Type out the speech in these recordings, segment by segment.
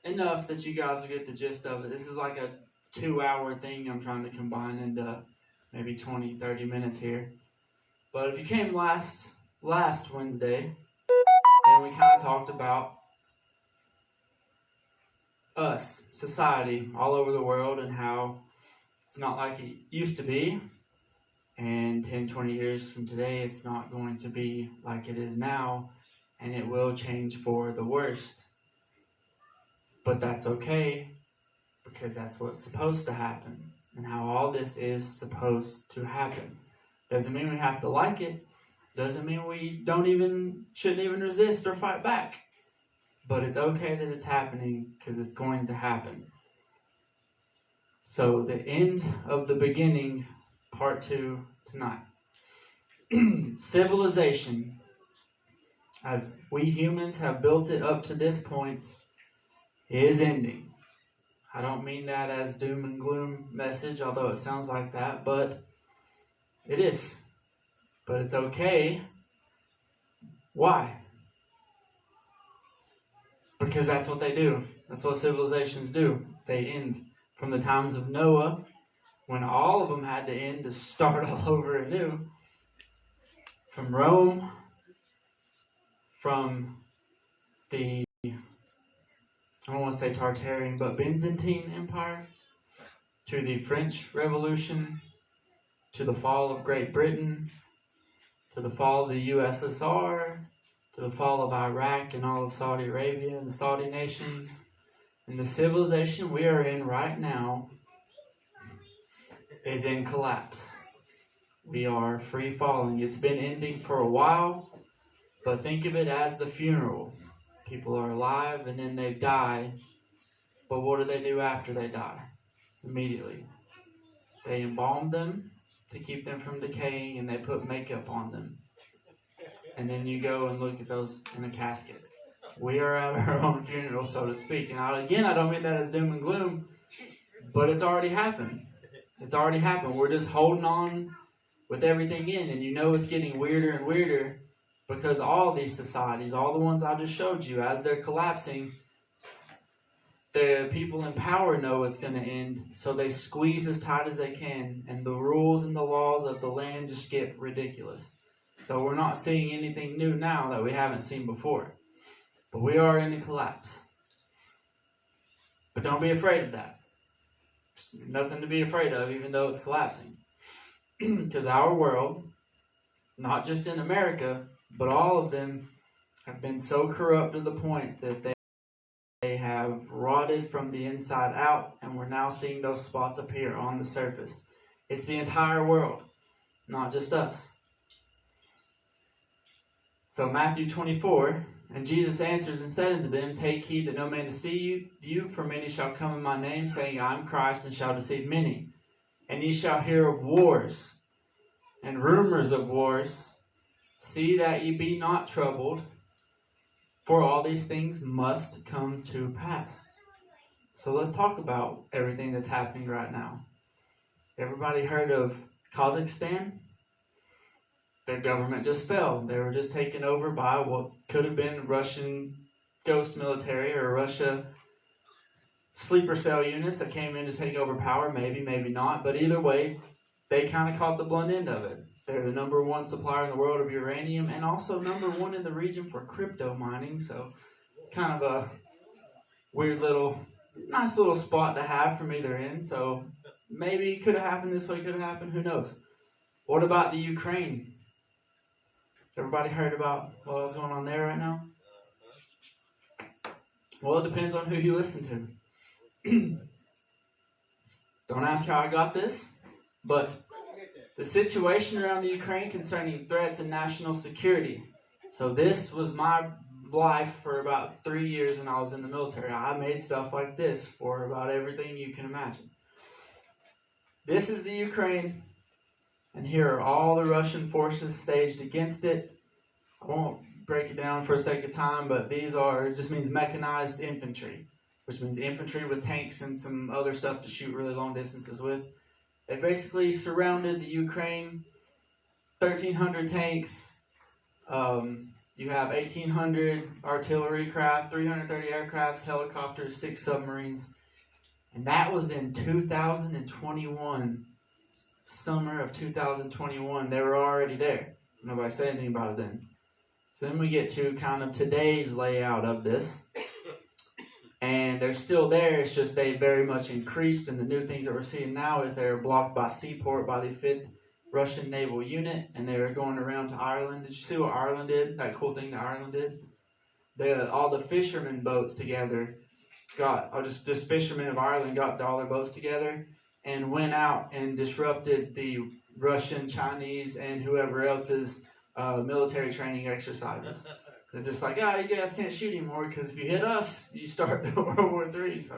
enough that you guys will get the gist of it. This is like a 2-hour thing I'm trying to combine into maybe 20, 30 minutes here. But if you came last Wednesday, then we kind of talked about us, society, all over the world, and how it's not like it used to be. And 10, 20 years from today, it's not going to be like it is now, and it will change for the worst. But that's okay, because that's what's supposed to happen, and how all this is supposed to happen. Doesn't mean we have to like it. Doesn't mean we shouldn't even resist or fight back. But it's okay that it's happening, because it's going to happen. So the end of the beginning, part 2 tonight. Civilization, as we humans have built it up to this point, is ending. I don't mean that as doom and gloom message, although it sounds like that, but it is. But it's okay. Why? Because that's what they do. That's what civilizations do. They end. From the times of Noah, when all of them had to end to start all over anew. From Rome, from the, I don't want to say Tartarian, but Byzantine Empire, to the French Revolution, to the fall of Great Britain, to the fall of the USSR, to the fall of Iraq and all of Saudi Arabia and the Saudi nations. And the civilization we are in right now is in collapse. We are free falling. It's been ending for a while, but think of it as the funeral. People are alive and then they die. But what do they do after they die? Immediately. They embalm them to keep them from decaying, and they put makeup on them. And then you go and look at those in a casket. We are at our own funeral, so to speak. And I don't mean that as doom and gloom, but it's already happened. It's already happened. We're just holding on with everything in, and you know it's getting weirder and weirder, because all these societies, all the ones I just showed you, as they're collapsing, the people in power know it's going to end, so they squeeze as tight as they can, and the rules and the laws of the land just get ridiculous. So we're not seeing anything new now that we haven't seen before. But we are in a collapse. But don't be afraid of that. There's nothing to be afraid of, even though it's collapsing. Because our world, not just in America, but all of them, have been so corrupt to the point that they have rotted from the inside out, and we're now seeing those spots appear on the surface. It's the entire world, not just us. So Matthew 24, and Jesus answered and said unto them, Take heed that no man deceive you, for many shall come in my name, saying, I am Christ, and shall deceive many. And ye shall hear of wars, and rumors of wars. See that ye be not troubled, for all these things must come to pass. So let's talk about everything that's happening right now. Everybody heard of Kazakhstan? Their government just fell. They were just taken over by what could have been Russian ghost military or Russia sleeper cell units that came in to take over power. Maybe, maybe not. But either way, they kind of caught the blunt end of it. They're the number one supplier in the world of uranium, and also number one in the region for crypto mining. So it's kind of a weird nice little spot to have from either end. So maybe it could have happened this way, could have happened, who knows. What about the Ukraine? Everybody heard about what's going on there right now? Well, it depends on who you listen to. Don't ask how I got this, but the situation around the Ukraine concerning threats and national security. So this was my life for about 3 years when I was in the military. I made stuff like this for about everything you can imagine. This is the Ukraine, and here are all the Russian forces staged against it. I won't break it down for the sake of time, but it just means mechanized infantry, which means infantry with tanks and some other stuff to shoot really long distances with. They basically surrounded the Ukraine, 1,300 tanks, You have 1,800 artillery craft, 330 aircrafts, helicopters, 6 submarines. And that was in 2021. Summer of 2021. They were already there. Nobody said anything about it then. So then we get to kind of today's layout of this. And they're still there. It's just they very much increased. And the new things that we're seeing now is they're blocked by Seaport by the 5th Russian Naval Unit. And they were going around to Ireland. Did you see what Ireland did? That cool thing that Ireland did? All the fishermen boats together just fishermen of Ireland got all their boats together and went out and disrupted the Russian, Chinese, and whoever else's military training exercises. They're just like, you guys can't shoot anymore because if you hit us, you start World War III. So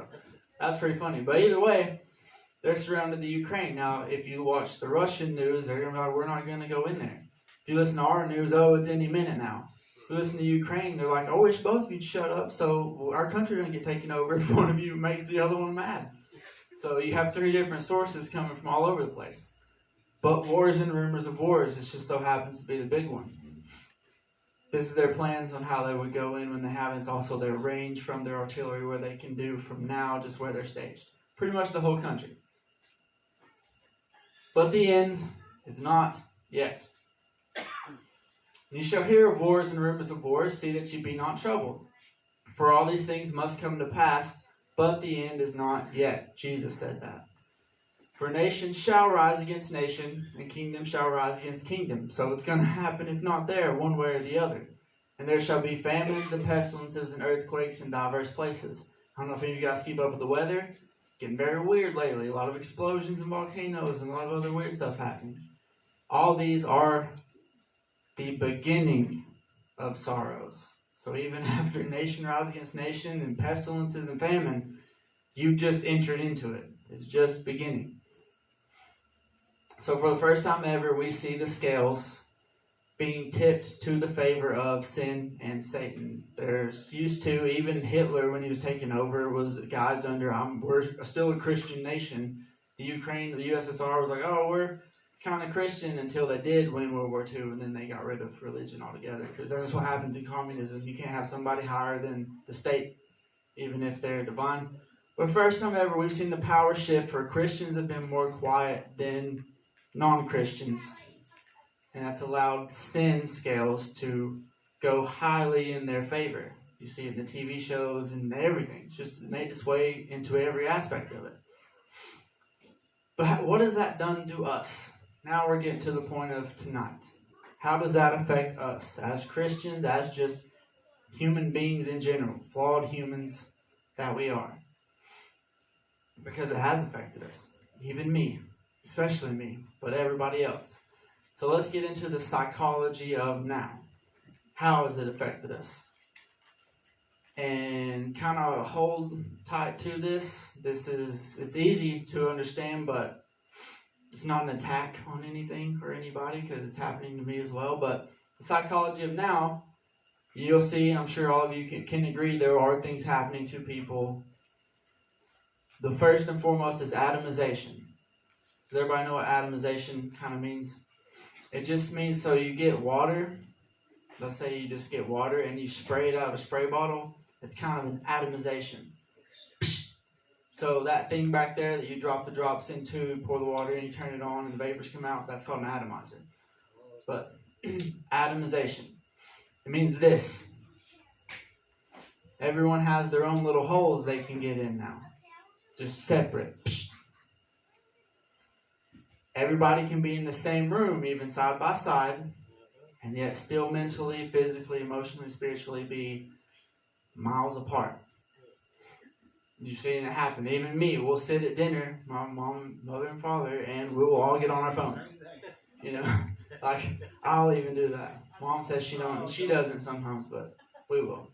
that's pretty funny. But either way, they're surrounded the Ukraine. Now, if you watch the Russian news, they're going to be like, we're not going to go in there. If you listen to our news, it's any minute now. If you listen to Ukraine, they're like, I wish both of you'd shut up so our country doesn't get taken over if one of you makes the other one mad. So you have 3 different sources coming from all over the place. But wars and rumors of wars, it just so happens to be the big one. This is their plans on how they would go in when they have it. It's also their range from their artillery, where they can do from now, just where they're staged. Pretty much the whole country. But the end is not yet. You shall hear of wars and rumors of wars, see that ye be not troubled. For all these things must come to pass, but the end is not yet. Jesus said that. For nation shall rise against nation, and kingdom shall rise against kingdom. So it's going to happen, if not there, one way or the other. And there shall be famines and pestilences and earthquakes in diverse places. I don't know if any of you guys keep up with the weather. Getting very weird lately. A lot of explosions and volcanoes and a lot of other weird stuff happening. All these are the beginning of sorrows. So even after nation rise against nation and pestilences and famine, you've just entered into it. It's just beginning. So for the first time ever, we see the scales being tipped to the favor of sin and Satan. There's used to, even Hitler, when he was taking over, was guised under, we're still a Christian nation. The Ukraine, the USSR was like, we're kind of Christian, until they did win World War II, and then they got rid of religion altogether. Because that's what happens in communism. You can't have somebody higher than the state, even if they're divine. But first time ever, we've seen the power shift for Christians have been more quiet than non-Christians. And that's allowed sin scales to go highly in their favor. You see it in the TV shows and everything. It's just made its way into every aspect of it. But what has that done to us? Now we're getting to the point of tonight. How does that affect us as Christians, as just human beings in general, flawed humans that we are? Because it has affected us. Even me. Especially me, but everybody else. So let's get into the psychology of now. How has it affected us? And kind of hold tight to this. It's easy to understand, but it's not an attack on anything or anybody, because it's happening to me as well. But the psychology of now, you'll see, I'm sure all of you can agree, there are things happening to people. The first and foremost is atomization. Does everybody know what atomization kind of means? It just means, so you get water. Let's say you just get water and you spray it out of a spray bottle. It's kind of an atomization. So that thing back there that you drop the drops into, pour the water in, you turn it on and the vapors come out, that's called an atomizer. But atomization, it means this. Everyone has their own little holes they can get in now. Just separate. Everybody can be in the same room, even side by side, and yet still mentally, physically, emotionally, spiritually be miles apart. You've seen it happen. Even me, we'll sit at dinner, my mom, mother, and father, and we will all get on our phones. Like, I'll even do that. Mom says she don't, and she doesn't sometimes, but we will.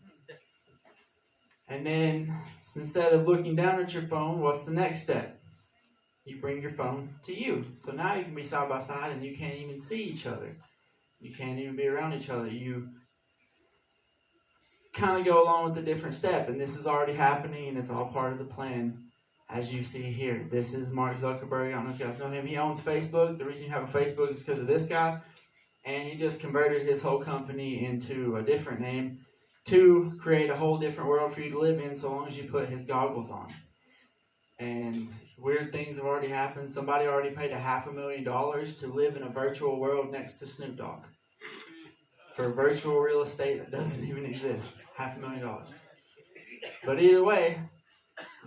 And then, instead of looking down at your phone, what's the next step? You bring your phone to you. So now you can be side by side and you can't even see each other. You can't even be around each other. You kind of go along with a different step. And this is already happening, and it's all part of the plan, as you see here. This is Mark Zuckerberg. I don't know if you guys know him. He owns Facebook. The reason you have a Facebook is because of this guy. and he just converted his whole company into a different name to create a whole different world for you to live in, so long as you put his goggles on. And weird things have already happened. Somebody already paid $500,000 to live in a virtual world next to Snoop Dogg for virtual real estate that doesn't even exist. $500,000. But either way,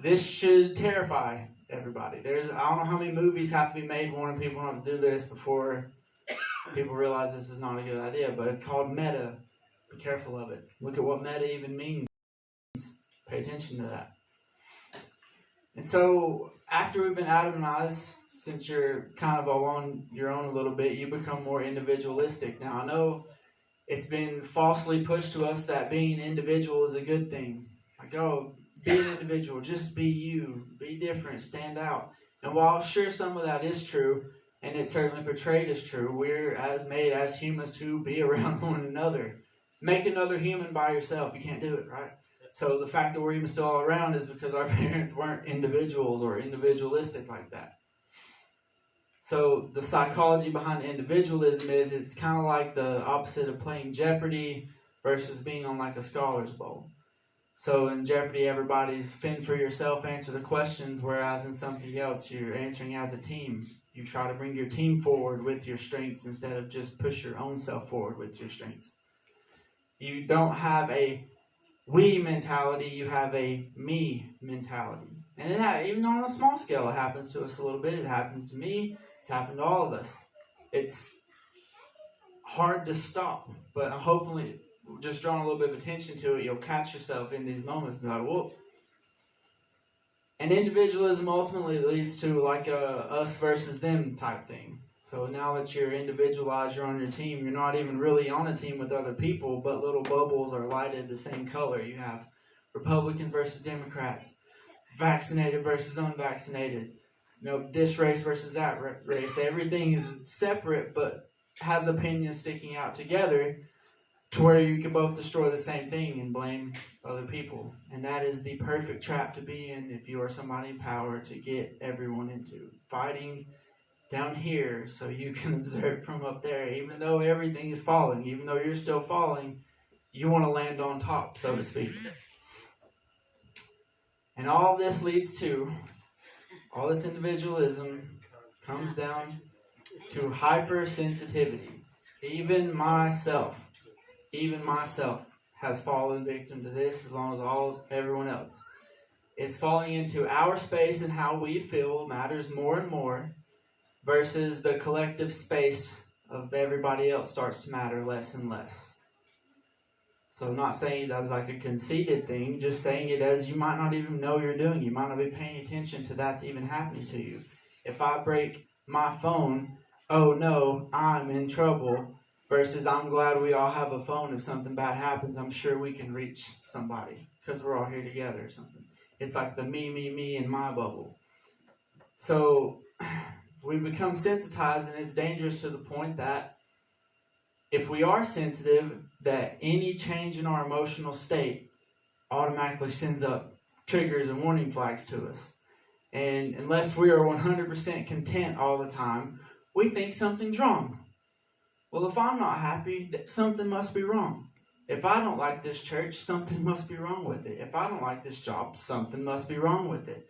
this should terrify everybody. I don't know how many movies have to be made warning people not to do this before people realize this is not a good idea. But it's called meta. Be careful of it. Look at what meta even means. Pay attention to that. And so, after we've been atomized, since you're kind of on your own a little bit, you become more individualistic. Now, I know it's been falsely pushed to us that being an individual is a good thing. Like, oh, be an individual, just be you, be different, stand out. And while sure some of that is true, and it's certainly portrayed as true, we're made as humans to be around one another. Make another human by yourself. You can't do it, right? So the fact that we're even still all around is because our parents weren't individuals or individualistic like that. So the psychology behind individualism is it's kind of like the opposite of playing Jeopardy versus being on like a Scholars Bowl. So in Jeopardy, everybody's fend for yourself, answer the questions, whereas in something else, you're answering as a team. You try to bring your team forward with your strengths instead of just push your own self forward with your strengths. You don't have a we mentality, you have a me mentality. And even on a small scale, it happens to us a little bit. It happens to me. It's happened to all of us. It's hard to stop, but hopefully just drawing a little bit of attention to it, you'll catch yourself in these moments and be like, whoa. And individualism ultimately leads to like a us versus them type thing. So now that you're individualized, you're on your team, you're not even really on a team with other people, but little bubbles are lighted the same color. You have Republicans versus Democrats, vaccinated versus unvaccinated, this race versus that race. Everything is separate, but has opinions sticking out together to where you can both destroy the same thing and blame other people. And that is the perfect trap to be in if you are somebody in power to get everyone into. Fighting down here so you can observe from up there. Even though everything is falling, even though you're still falling, you want to land on top, so to speak. And all this leads to, all this individualism comes down to hypersensitivity. Even myself has fallen victim to this, as long as everyone else. It's falling into our space, and how we feel matters more and more, versus the collective space of everybody else starts to matter less and less. So I'm not saying it as like a conceited thing, just saying it as you might not even know you're doing. You might not be paying attention to that's even happening to you. If I break my phone, oh no, I'm in trouble, versus I'm glad we all have a phone. If something bad happens, I'm sure we can reach somebody because we're all here together or something. It's like the me, and my bubble. So we become sensitized, and it's dangerous to the point that if we are sensitive, that any change in our emotional state automatically sends up triggers and warning flags to us. And unless we are 100% content all the time, we think something's wrong. Well, if I'm not happy, something must be wrong. If I don't like this church, something must be wrong with it. If I don't like this job, something must be wrong with it.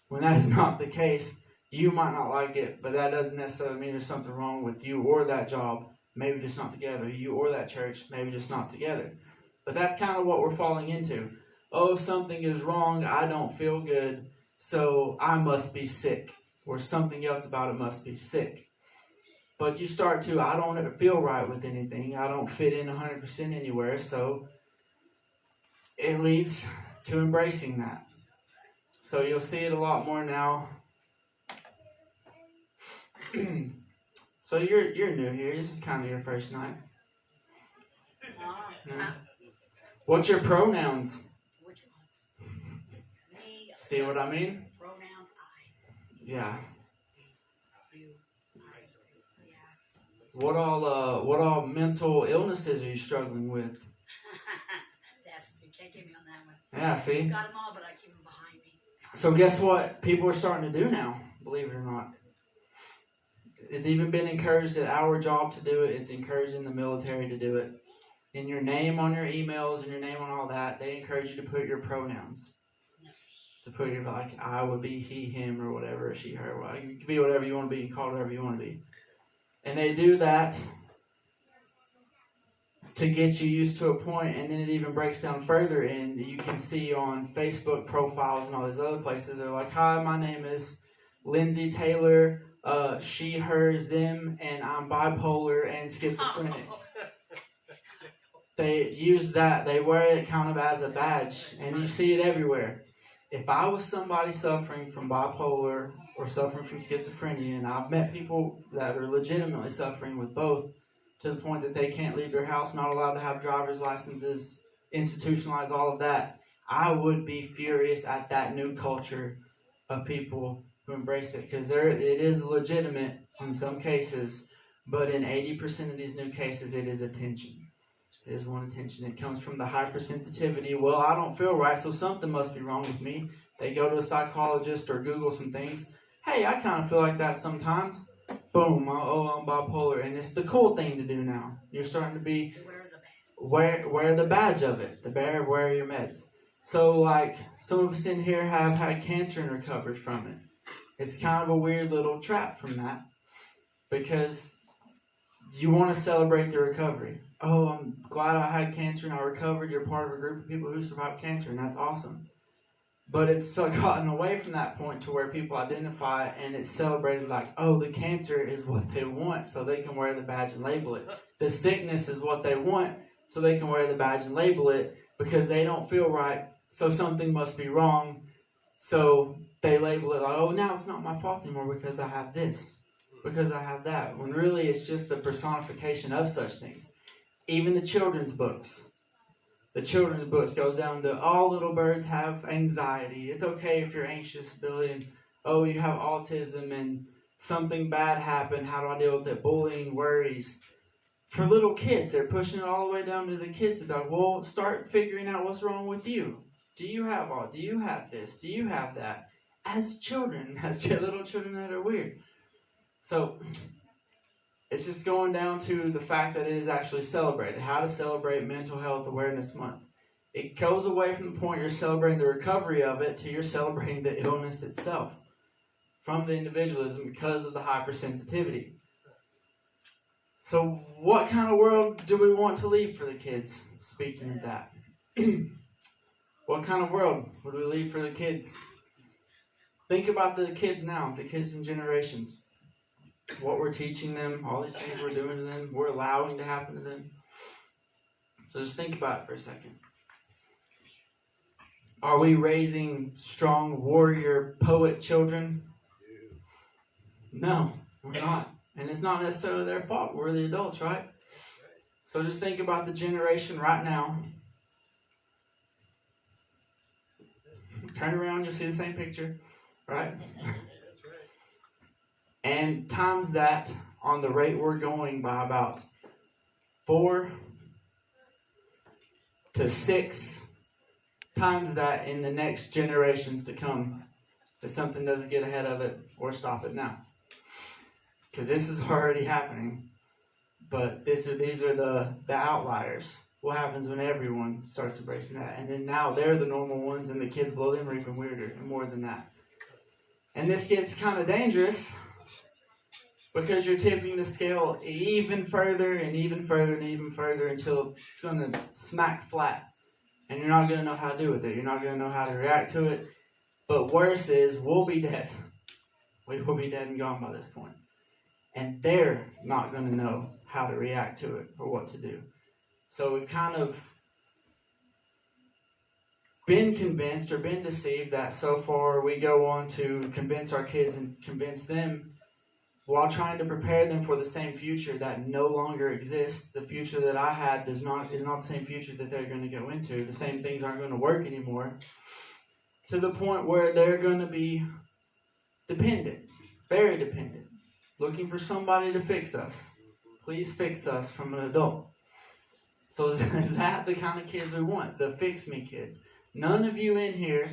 When that is not the case, you might not like it, but that doesn't necessarily mean there's something wrong with you or that job. Maybe just not together. You or that church, maybe just not together. But that's kind of what we're falling into. Oh, something is wrong. I don't feel good, so I must be sick. Or something else about it must be sick. But you start to, I don't feel right with anything. I don't fit in 100% anywhere. So it leads to embracing that. So you'll see it a lot more now. So you're new here. This is kind of your first night. Yeah. What's your pronouns? Which ones? Me. See what I mean? Pronouns I. Yeah. You. I. Yeah. What all mental illnesses are you struggling with? You can't get me on that one. Yeah, see? Got them all, but I keep them behind me. So guess what people are starting to do now, believe it or not? It's even been encouraged at our job to do it. It's encouraged in the military to do it. In your name on your emails and your name on all that, they encourage you to put your pronouns. To put your, like, I would be he, him, or whatever, she, her. Well, you can be whatever you want to be, called whatever you want to be. And they do that to get you used to a point, and then it even breaks down further, and you can see on Facebook profiles and all these other places, they're like, hi, my name is Lindsay Taylor, she, her, Zim, and I'm bipolar and schizophrenic. They use that, they wear it kind of as a badge, and you see it everywhere. If I was somebody suffering from bipolar or suffering from schizophrenia, and I've met people that are legitimately suffering with both, to the point that they can't leave their house, not allowed to have driver's licenses, institutionalized, all of that, I would be furious at that new culture of people who embrace it. Because it is legitimate in some cases, but in 80% of these new cases, it is attention. It is one attention. It comes from the hypersensitivity. Well, I don't feel right, so something must be wrong with me. They go to a psychologist or Google some things. Hey, I kind of feel like that sometimes. Boom, I'm bipolar. And it's the cool thing to do now. You're starting to be, wear the badge of it. Wear your meds. So, like, some of us in here have had cancer and recovered from it. It's kind of a weird little trap from that. Because you want to celebrate the recovery. Oh, I'm glad I had cancer and I recovered. You're part of a group of people who survived cancer, and that's awesome. But it's gotten away from that point to where people identify, and it's celebrated like, oh, the cancer is what they want, so they can wear the badge and label it. The sickness is what they want, so they can wear the badge and label it, because they don't feel right, so something must be wrong. So they label it like, oh, now it's not my fault anymore because I have this, because I have that. When really it's just the personification of such things. Even the children's books. The children's books goes down to all little birds have anxiety. It's okay if you're anxious, Billy, and oh, you have autism and something bad happened. How do I deal with it? Bullying, worries. For little kids, they're pushing it all the way down to the kids about, well, start figuring out what's wrong with you. Do you have this? Do you have that? As children, as little children that are weird. So it's just going down to the fact that it is actually celebrated. How to celebrate Mental Health Awareness Month. It goes away from the point you're celebrating the recovery of it to you're celebrating the illness itself from the individualism because of the hypersensitivity. So what kind of world do we want to leave for the kids? Speaking of that. What kind of world would we leave for the kids? Think about the kids now, the kids in generations. What we're teaching them, all these things we're doing to them, we're allowing to happen to them. So just think about it for a second. Are we raising strong warrior poet children? No, we're not. And it's not necessarily their fault. We're the adults, right? So just think about the generation right now. Turn around, you'll see the same picture, right? And times that on the rate we're going by about 4 to 6 times that in the next generations to come, if something doesn't get ahead of it or stop it now. Because this is already happening, but these are the outliers. What happens when everyone starts embracing that? And then now they're the normal ones, and the kids below them are even weirder and more than that. And this gets kind of dangerous, because you're tipping the scale even further and even further and even further until it's going to smack flat. And you're not going to know how to do with it. You're not going to know how to react to it. But worse is, we'll be dead. We will be dead and gone by this point. And they're not going to know how to react to it or what to do. So we've kind of been convinced or been deceived that so far we go on to convince our kids and convince them while trying to prepare them for the same future that no longer exists. The future that I had is not the same future that they're going to go into. The same things aren't going to work anymore. To the point where they're going to be dependent, very dependent, looking for somebody to fix us. Please fix us from an adult. So is that the kind of kids we want? The fix me kids. None of you in here,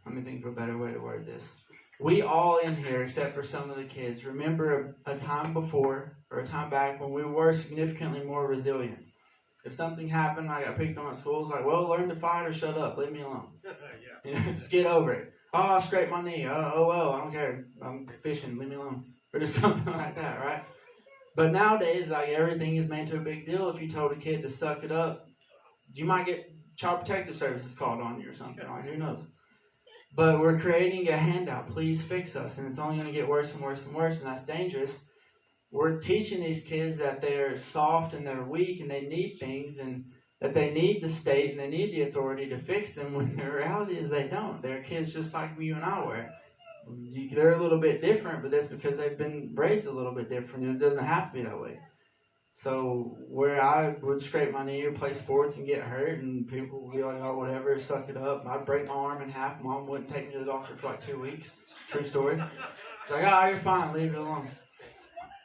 let me think of a better way to word this. We all in here, except for some of the kids, remember a time before or a time back when we were significantly more resilient. If something happened, I got picked on at school, it's like, well, learn to fight or shut up. Leave me alone. You know, just get over it. Oh, I scraped my knee. Oh, well, I don't care. I'm fishing. Leave me alone. Or just something like that, right? But nowadays, like, everything is made to a big deal. If you told a kid to suck it up, you might get Child Protective Services called on you or something. Like, who knows? But we're creating a handout. Please fix us. And it's only going to get worse and worse and worse, and that's dangerous. We're teaching these kids that they're soft and they're weak and they need things and that they need the state and they need the authority to fix them, when the reality is they don't. They're kids just like you and I were. They're a little bit different, but that's because they've been raised a little bit different, and it doesn't have to be that way. So where I would scrape my knee or play sports and get hurt, and people would be like, oh, whatever, suck it up. I'd break my arm in half. Mom wouldn't take me to the doctor for like 2 weeks. True story. It's like, oh, you're fine. Leave it alone.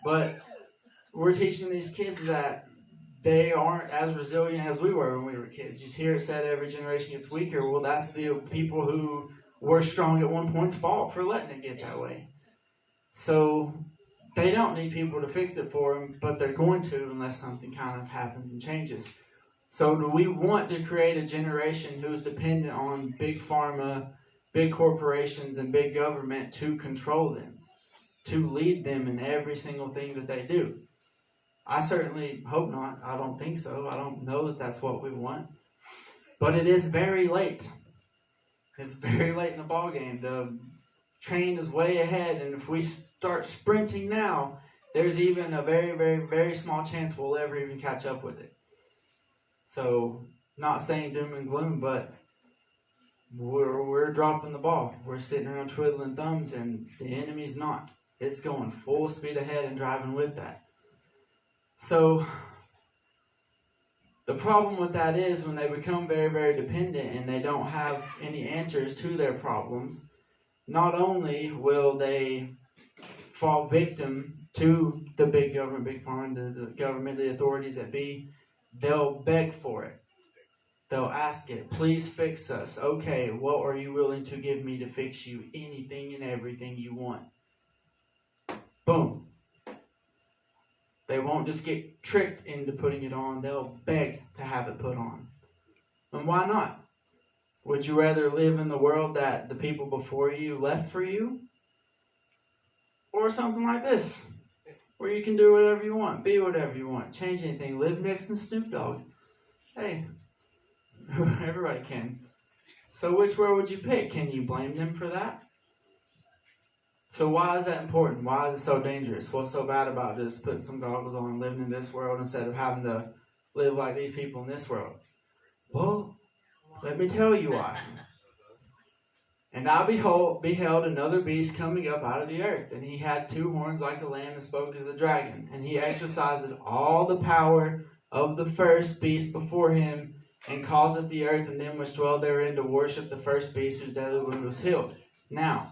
But we're teaching these kids that they aren't as resilient as we were when we were kids. You just hear it said every generation gets weaker. Well, that's the people who were strong at one point's fault for letting it get that way. So they don't need people to fix it for them, but they're going to unless something kind of happens and changes. So do we want to create a generation who is dependent on big pharma, big corporations, and big government to control them, to lead them in every single thing that they do? I certainly hope not. I don't think so. I don't know that that's what we want. But it is very late. It's very late in the ball game. The train is way ahead, and if we start sprinting now, there's even a very, very, very small chance we'll ever even catch up with it. So, not saying doom and gloom, but we're dropping the ball. We're sitting around twiddling thumbs, and the enemy's not. It's going full speed ahead and driving with that. So, the problem with that is when they become very, very dependent and they don't have any answers to their problems, not only will they fall victim to the big government, big pharma, the government, the authorities that be, they'll beg for it. They'll ask it, please fix us. Okay, what are you willing to give me to fix you? Anything and everything you want. Boom. They won't just get tricked into putting it on. They'll beg to have it put on. And why not? Would you rather live in the world that the people before you left for you? Or something like this, where you can do whatever you want, be whatever you want, change anything, live next to Snoop Dogg. Hey, everybody can. So which world would you pick? Can you blame them for that? So why is that important? Why is it so dangerous? What's so bad about just putting some goggles on and living in this world instead of having to live like these people in this world? Well, let me tell you why. And I beheld another beast coming up out of the earth, and he had 2 horns like a lamb and spoke as a dragon. And he exercised all the power of the first beast before him, and causeth the earth and them which dwell therein to worship the first beast whose deadly wound was healed. Now,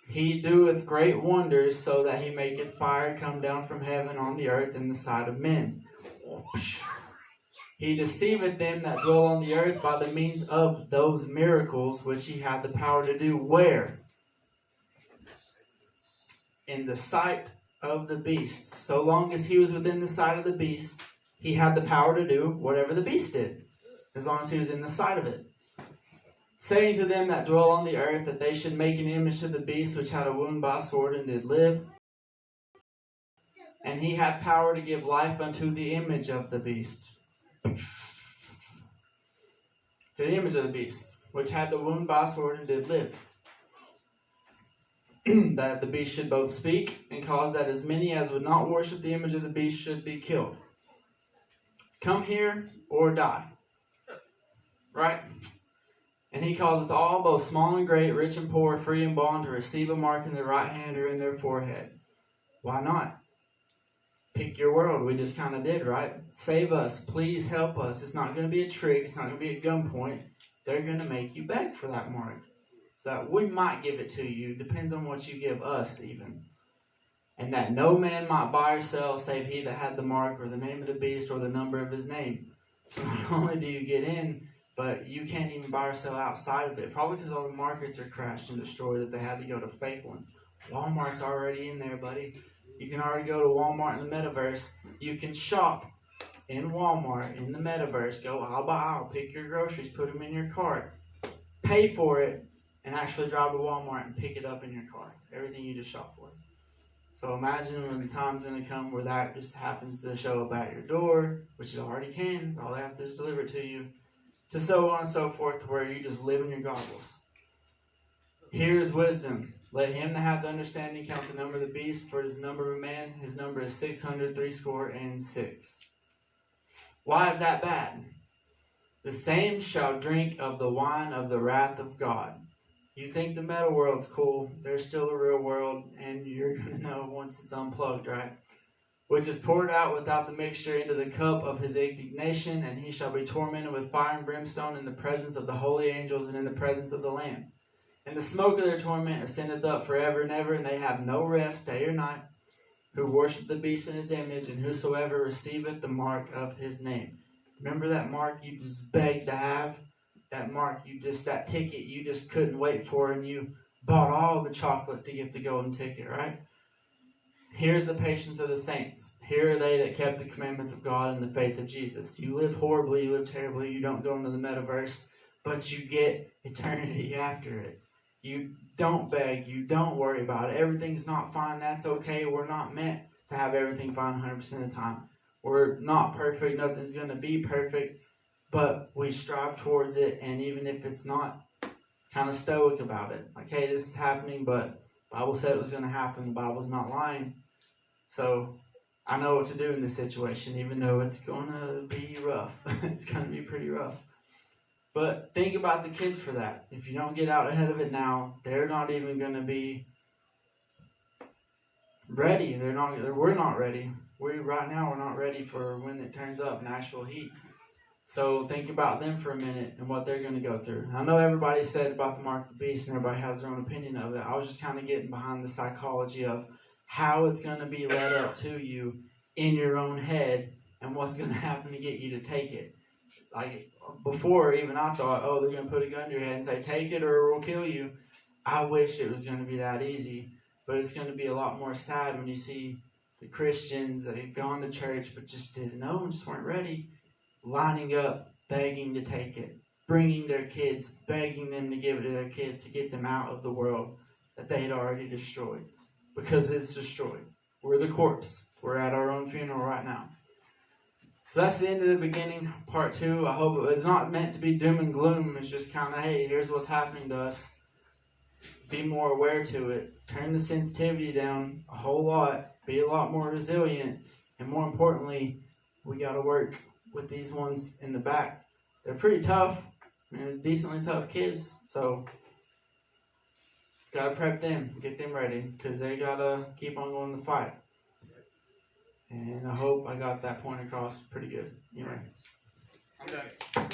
he doeth great wonders, so that he maketh fire come down from heaven on the earth in the sight of men. He deceiveth them that dwell on the earth by the means of those miracles which he had the power to do. Where? In the sight of the beast. So long as he was within the sight of the beast, he had the power to do whatever the beast did, as long as he was in the sight of it. Saying to them that dwell on the earth that they should make an image to the beast which had a wound by a sword and did live. And he had power to give life unto the image of the beast. To the image of the beast, which had the wound by a sword and did live. That the beast should both speak and cause that as many as would not worship the image of the beast should be killed. Come here or die. Right? And he causeth all, both small and great, rich and poor, free and bond, to receive a mark in their right hand or in their forehead. Why not? Pick your world. We just kind of did, right? Save us. Please help us. It's not going to be a trick. It's not going to be at gunpoint. They're going to make you beg for that mark. So that we might give it to you. Depends on what you give us even. And that no man might buy or sell save he that had the mark or the name of the beast or the number of his name. So not only do you get in, but you can't even buy or sell outside of it. Probably because all the markets are crashed and destroyed that they had to go to fake ones. Walmart's already in there, buddy. You can already go to Walmart in the metaverse. You can shop in Walmart in the metaverse. Go aisle by aisle, pick your groceries, put them in your cart, pay for it, and actually drive to Walmart and pick it up in your car. Everything you just shop for. So imagine when the time's going to come where that just happens to show up at your door, which it already can. All they have to do is deliver it to you. To so on and so forth, to where you just live in your goggles. Here is wisdom. Let him that hath understanding count the number of the beast, for it is the number of a man. His number is 666. Why is that bad? The same shall drink of the wine of the wrath of God. You think the meta world's cool. There's still a real world, and you're going to know once it's unplugged, right? Which is poured out without the mixture into the cup of his indignation, and he shall be tormented with fire and brimstone in the presence of the holy angels and in the presence of the Lamb. And the smoke of their torment ascendeth up forever and ever, and they have no rest day or night, who worship the beast in his image, and whosoever receiveth the mark of his name. Remember that mark you just begged to have? That mark that ticket you just couldn't wait for, and you bought all the chocolate to get the golden ticket, right? Here's the patience of the saints. Here are they that kept the commandments of God and the faith of Jesus. You live horribly, you live terribly, you don't go into the metaverse, but you get eternity after it. You don't beg, you don't worry about it. Everything's not fine, that's okay. We're not meant to have everything fine 100% of the time. We're not perfect, nothing's going to be perfect, but we strive towards it, and even if it's not, kind of stoic about it. Like, hey, this is happening, but the Bible said it was going to happen. The Bible's not lying. So I know what to do in this situation, even though it's going to be rough. It's going to be pretty rough. But think about the kids for that. If you don't get out ahead of it now, they're not even going to be ready. We're not ready. Right now we're not ready for when it turns up in actual heat. So think about them for a minute and what they're going to go through. I know everybody says about the mark of the beast and everybody has their own opinion of it. I was just kind of getting behind the psychology of how it's going to be led up to you in your own head and what's going to happen to get you to take it. Like before, even I thought, oh, they're going to put a gun to your head and say, take it or we'll kill you. I wish it was going to be that easy, but it's going to be a lot more sad when you see the Christians that have gone to church but just didn't know and just weren't ready, lining up, begging to take it, bringing their kids, begging them to give it to their kids to get them out of the world that they had already destroyed, because it's destroyed. We're the corpse. We're at our own funeral right now. So that's the end of the beginning, part 2. I hope it was not meant to be doom and gloom. It's just kind of, hey, here's what's happening to us. Be more aware to it. Turn the sensitivity down a whole lot. Be a lot more resilient. And more importantly, we got to work with these ones in the back. They're pretty tough. They're decently tough kids. So, got to prep them. Get them ready. Because they got to keep on going to fight. And I hope I got that point across pretty good. Anyway. I'm done.